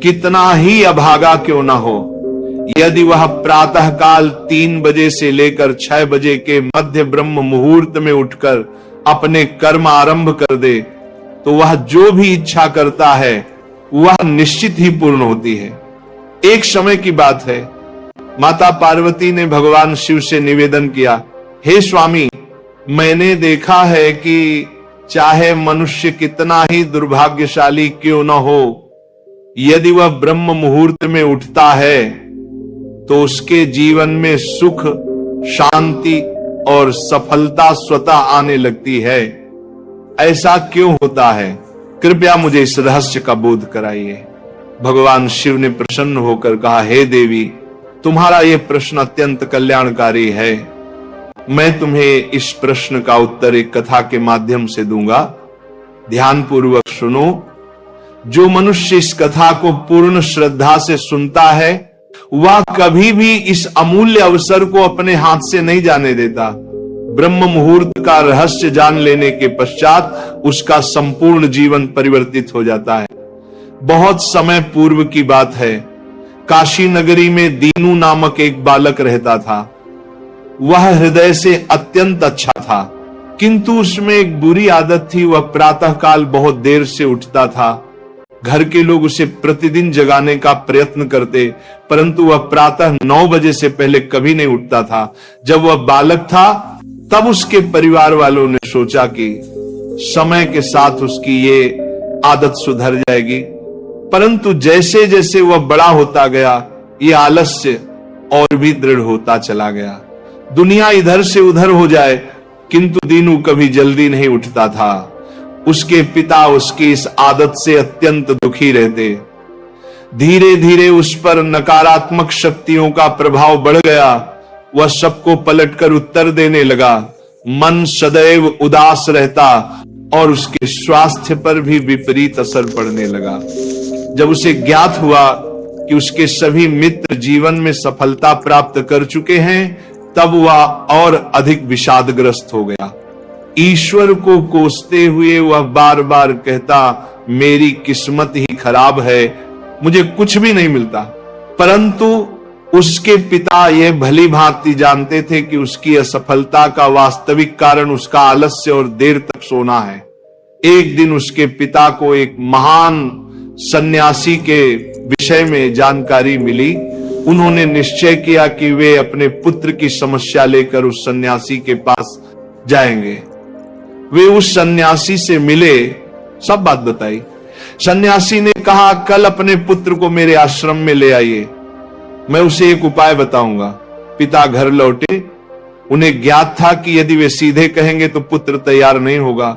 कितना ही अभागा क्यों न हो, यदि वह प्रातः काल 3 बजे से लेकर 6 बजे के मध्य ब्रह्म मुहूर्त में उठकर अपने कर्म आरंभ कर दे, तो वह जो भी इच्छा करता है वह निश्चित ही पूर्ण होती है। एक समय की बात है, माता पार्वती ने भगवान शिव से निवेदन किया, हे स्वामी, मैंने देखा है कि चाहे मनुष्य कितना ही दुर्भाग्यशाली क्यों न हो, यदि वह ब्रह्म मुहूर्त में उठता है तो उसके जीवन में सुख, शांति और सफलता स्वतः आने लगती है। ऐसा क्यों होता है? कृपया मुझे इस रहस्य का बोध कराइए। भगवान शिव ने प्रसन्न होकर कहा, हे देवी, तुम्हारा यह प्रश्न अत्यंत कल्याणकारी है। मैं तुम्हें इस प्रश्न का उत्तर एक कथा के माध्यम से दूंगा। ध्यानपूर्वक सुनो। जो मनुष्य इस कथा को पूर्ण श्रद्धा से सुनता है वह कभी भी इस अमूल्य अवसर को अपने हाथ से नहीं जाने देता। ब्रह्म मुहूर्त का रहस्य जान लेने के पश्चात उसका संपूर्ण जीवन परिवर्तित हो जाता है। बहुत समय पूर्व की बात है, काशी नगरी में दीनू नामक एक बालक रहता था। वह हृदय से अत्यंत अच्छा था, किंतु उसमें एक बुरी आदत थी। वह प्रातः काल बहुत देर से उठता था। घर के लोग उसे प्रतिदिन जगाने का प्रयत्न करते, परंतु वह प्रातः 9 बजे से पहले कभी नहीं उठता था। जब वह बालक था तब उसके परिवार वालों ने सोचा कि समय के साथ उसकी ये आदत सुधर जाएगी, परंतु जैसे जैसे वह बड़ा होता गया ये आलस्य और भी दृढ़ होता चला गया। दुनिया इधर से उधर हो जाए, किंतु दीनू कभी जल्दी नहीं उठता था। उसके पिता उसकी इस आदत से अत्यंत दुखी रहते। धीरे धीरे उस पर नकारात्मक शक्तियों का प्रभाव बढ़ गया। वह सबको पलटकर उत्तर देने लगा, मन सदैव उदास रहता और उसके स्वास्थ्य पर भी विपरीत असर पड़ने लगा। जब उसे ज्ञात हुआ कि उसके सभी मित्र जीवन में सफलता प्राप्त कर चुके हैं, तब वह और अधिक विषादग्रस्त हो गया। ईश्वर को कोसते हुए वह बार बार कहता, मेरी किस्मत ही खराब है, मुझे कुछ भी नहीं मिलता। परंतु उसके पिता यह भली भांति जानते थे कि उसकी असफलता का वास्तविक कारण उसका आलस्य और देर तक सोना है। एक दिन उसके पिता को एक महान सन्यासी के विषय में जानकारी मिली। उन्होंने निश्चय किया कि वे अपने पुत्र की समस्या लेकर उस सन्यासी के पास जाएंगे। वे उस सन्यासी से मिले, सब बात बताई। सन्यासी ने कहा, कल अपने पुत्र को मेरे आश्रम में ले आइए, मैं उसे एक उपाय बताऊंगा। पिता घर लौटे। उन्हें ज्ञात था कि यदि वे सीधे कहेंगे तो पुत्र तैयार नहीं होगा,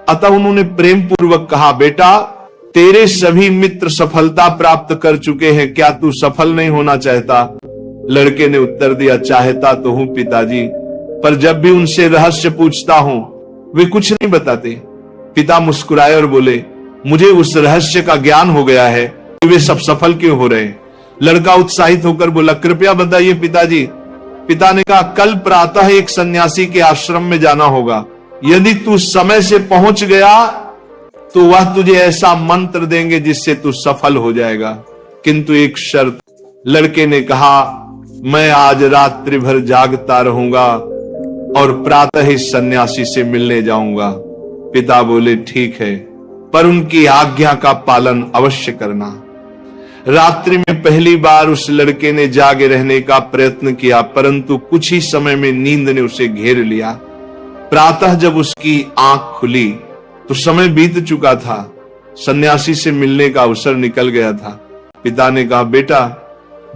अतः उन्होंने प्रेम पूर्वक कहा, बेटा, तेरे सभी मित्र सफलता प्राप्त कर चुके हैं, क्या तू सफल नहीं होना चाहता? लड़के ने उत्तर दिया, चाहता तो हूं पिताजी, पर जब भी उनसे रहस्य पूछता हूं वे कुछ नहीं बताते। पिता मुस्कुराए और बोले, मुझे उस रहस्य का ज्ञान हो गया है कि वे सब सफल क्यों हो रहे हैं। लड़का उत्साहित होकर बोला, कृपया बताइए पिताजी। पिता ने कहा, कल प्रातः एक सन्यासी के आश्रम में जाना होगा। यदि तू समय से पहुंच गया तो वह तुझे ऐसा मंत्र देंगे जिससे तू सफल हो जाएगा, किंतु एक शर्त। लड़के ने कहा, मैं आज रात्रि भर जागता रहूंगा और प्रातः इस सन्यासी से मिलने जाऊंगा। पिता बोले, ठीक है, पर उनकी आज्ञा का पालन अवश्य करना। रात्रि में पहली बार उस लड़के ने जागे रहने का प्रयत्न किया, परंतु कुछ ही समय में नींद ने उसे घेर लिया। प्रातः जब उसकी आंख खुली तो समय बीत चुका था, सन्यासी से मिलने का अवसर निकल गया था। पिता ने कहा, बेटा,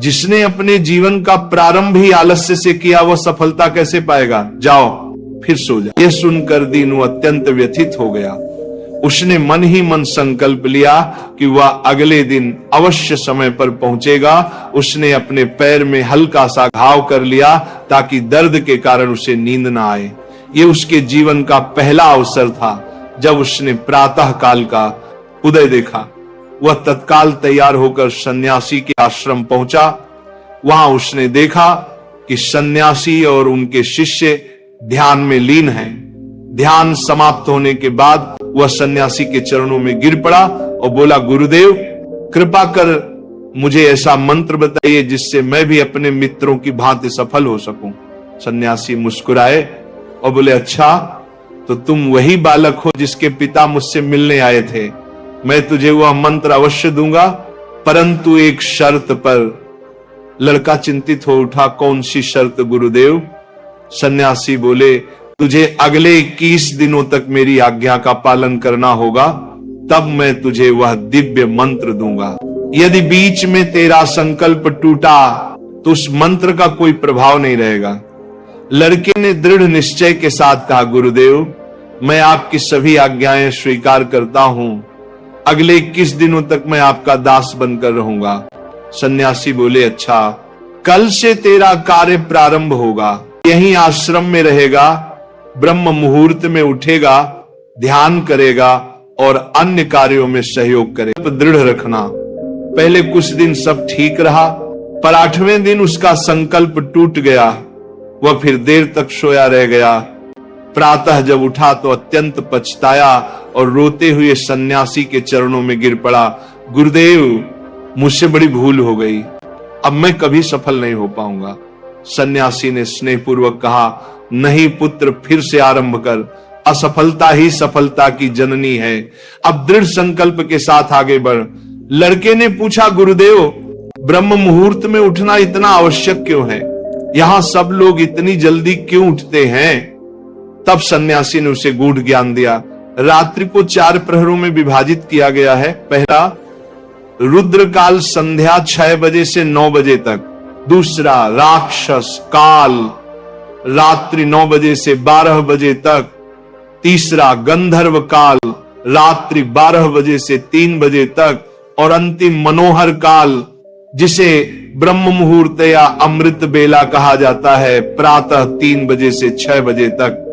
जिसने अपने जीवन का प्रारंभ ही आलस्य से किया वह सफलता कैसे पाएगा? जाओ फिर सो जाओ। यह सुनकर दीनू अत्यंत व्यथित हो गया। उसने मन ही मन संकल्प लिया कि वह अगले दिन अवश्य समय पर पहुंचेगा। उसने अपने पैर में हल्का सा घाव कर लिया ताकि दर्द के कारण उसे नींद ना आए। यह उसके जीवन का पहला अवसर था जब उसने प्रातः काल का उदय देखा। वह तत्काल तैयार होकर सन्यासी के आश्रम पहुंचा। वहां उसने देखा कि सन्यासी और उनके शिष्य ध्यान में लीन हैं। ध्यान समाप्त होने के बाद वह सन्यासी के चरणों में गिर पड़ा और बोला, गुरुदेव, कृपा कर मुझे ऐसा मंत्र बताइए जिससे मैं भी अपने मित्रों की भांति सफल हो सकूं। सन्यासी मुस्कुराए और बोले, अच्छा तो तुम वही बालक हो जिसके पिता मुझसे मिलने आए थे। मैं तुझे वह मंत्र अवश्य दूंगा, परंतु एक शर्त पर। लड़का चिंतित हो उठा, कौन सी शर्त गुरुदेव? सन्यासी बोले, तुझे अगले 21 दिनों तक मेरी आज्ञा का पालन करना होगा, तब मैं तुझे वह दिव्य मंत्र दूंगा। यदि बीच में तेरा संकल्प टूटा तो उस मंत्र का कोई प्रभाव नहीं रहेगा। लड़के ने दृढ़ निश्चय के साथ कहा, गुरुदेव मैं आपकी सभी आज्ञाएं स्वीकार करता हूं, अगले 21 दिनों तक मैं आपका दास बनकर रहूंगा। सन्यासी बोले, अच्छा कल से तेरा कार्य प्रारंभ होगा, यहीं आश्रम में रहेगा, ब्रह्म मुहूर्त में उठेगा, ध्यान करेगा और अन्य कार्यों में सहयोग करेगा। दृढ़ रखना। पहले कुछ दिन सब ठीक रहा, पर 8वें दिन उसका संकल्प टूट गया। वह फिर देर तक सोया रह गया। प्रातः जब उठा तो अत्यंत पछताया और रोते हुए सन्यासी के चरणों में गिर पड़ा। गुरुदेव मुझसे बड़ी भूल हो गई, अब मैं कभी सफल नहीं हो पाऊंगा। सन्यासी ने स्नेहपूर्वक कहा, नहीं पुत्र, फिर से आरंभ कर, असफलता ही सफलता की जननी है। अब दृढ़ संकल्प के साथ आगे बढ़। लड़के ने पूछा, गुरुदेव ब्रह्म मुहूर्त में उठना इतना आवश्यक क्यों है? यहां सब लोग इतनी जल्दी क्यों उठते हैं? तब सन्यासी ने उसे गूढ़ ज्ञान दिया। रात्रि को 4 प्रहरों में विभाजित किया गया है। पहला रुद्र काल संध्या 6 बजे से 9 बजे तक, दूसरा राक्षस काल रात्रि 9 बजे से 12 बजे तक, तीसरा गंधर्व काल रात्रि 12 बजे से 3 बजे तक, और अंतिम मनोहर काल जिसे ब्रह्म मुहूर्त या अमृत बेला कहा जाता है, प्रातः 3 बजे से 6 बजे तक।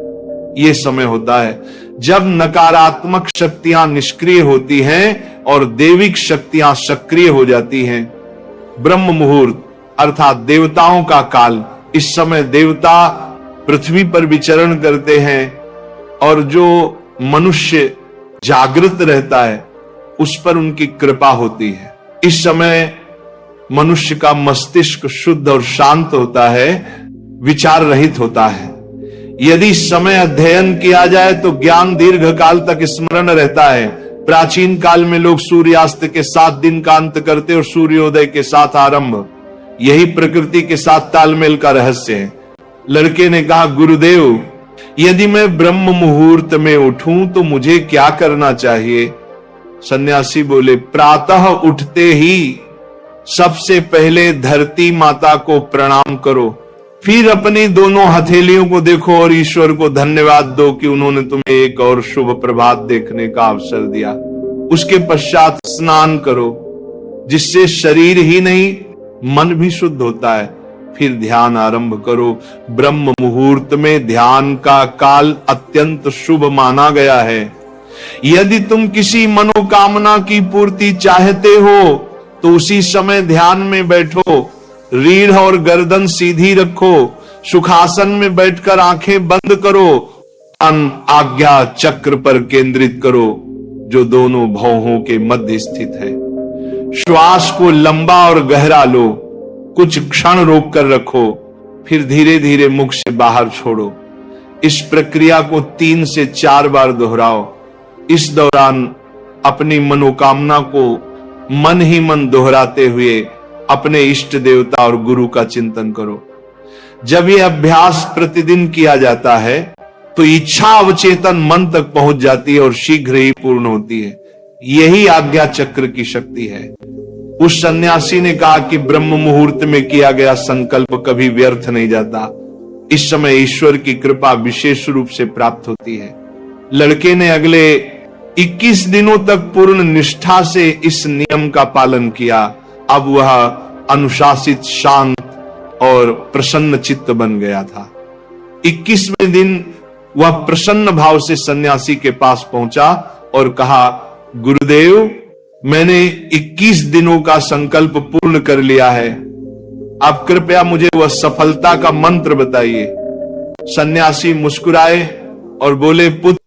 ये समय होता है जब नकारात्मक शक्तियां निष्क्रिय होती हैं और दैविक शक्तियां सक्रिय हो जाती हैं। ब्रह्म मुहूर्त अर्थात देवताओं का काल। इस समय देवता पृथ्वी पर विचरण करते हैं और जो मनुष्य जागृत रहता है उस पर उनकी कृपा होती है। इस समय मनुष्य का मस्तिष्क शुद्ध और शांत होता है, विचार रहित होता है। यदि समय अध्ययन किया जाए तो ज्ञान दीर्घ काल तक स्मरण रहता है। प्राचीन काल में लोग सूर्यास्त के साथ दिन का अंत करते और सूर्योदय के साथ आरंभ। यही प्रकृति के साथ तालमेल का रहस्य है। लड़के ने कहा, गुरुदेव यदि मैं ब्रह्म मुहूर्त में उठूं तो मुझे क्या करना चाहिए? सन्यासी बोले, प्रातः उठते ही सबसे पहले धरती माता को प्रणाम करो, फिर अपनी दोनों हथेलियों को देखो और ईश्वर को धन्यवाद दो कि उन्होंने तुम्हें एक और शुभ प्रभात देखने का अवसर दिया। उसके पश्चात स्नान करो, जिससे शरीर ही नहीं मन भी शुद्ध होता है। फिर ध्यान आरंभ करो। ब्रह्म मुहूर्त में ध्यान का काल अत्यंत शुभ माना गया है। यदि तुम किसी मनोकामना की पूर्ति चाहते हो तो उसी समय ध्यान में बैठो, रीढ़ और गर्दन सीधी रखो, सुखासन में बैठकर आंखें बंद करो, आज्ञा चक्र पर केंद्रित करो जो दोनों भौहों के मध्य स्थित है। श्वास को लंबा और गहरा लो, कुछ क्षण रोक कर रखो, फिर धीरे धीरे मुख से बाहर छोड़ो। इस प्रक्रिया को 3 से 4 बार दोहराओ। इस दौरान अपनी मनोकामना को मन ही मन दोहराते हुए अपने इष्ट देवता और गुरु का चिंतन करो। जब यह अभ्यास प्रतिदिन किया जाता है तो इच्छा अवचेतन मन तक पहुंच जाती है और शीघ्र ही पूर्ण होती है। यही आज्ञा चक्र की शक्ति है। उस सन्यासी ने कहा कि ब्रह्म मुहूर्त में किया गया संकल्प कभी व्यर्थ नहीं जाता। इस समय ईश्वर की कृपा विशेष रूप से प्राप्त होती है। लड़के ने अगले 21 दिनों तक पूर्ण निष्ठा से इस नियम का पालन किया। अब वह अनुशासित, शांत और प्रसन्न चित्त बन गया था। 21वें दिन वह प्रसन्न भाव से सन्यासी के पास पहुंचा और कहा, गुरुदेव मैंने 21 दिनों का संकल्प पूर्ण कर लिया है, आप कृपया मुझे वह सफलता का मंत्र बताइए। सन्यासी मुस्कुराए और बोले, पुत्र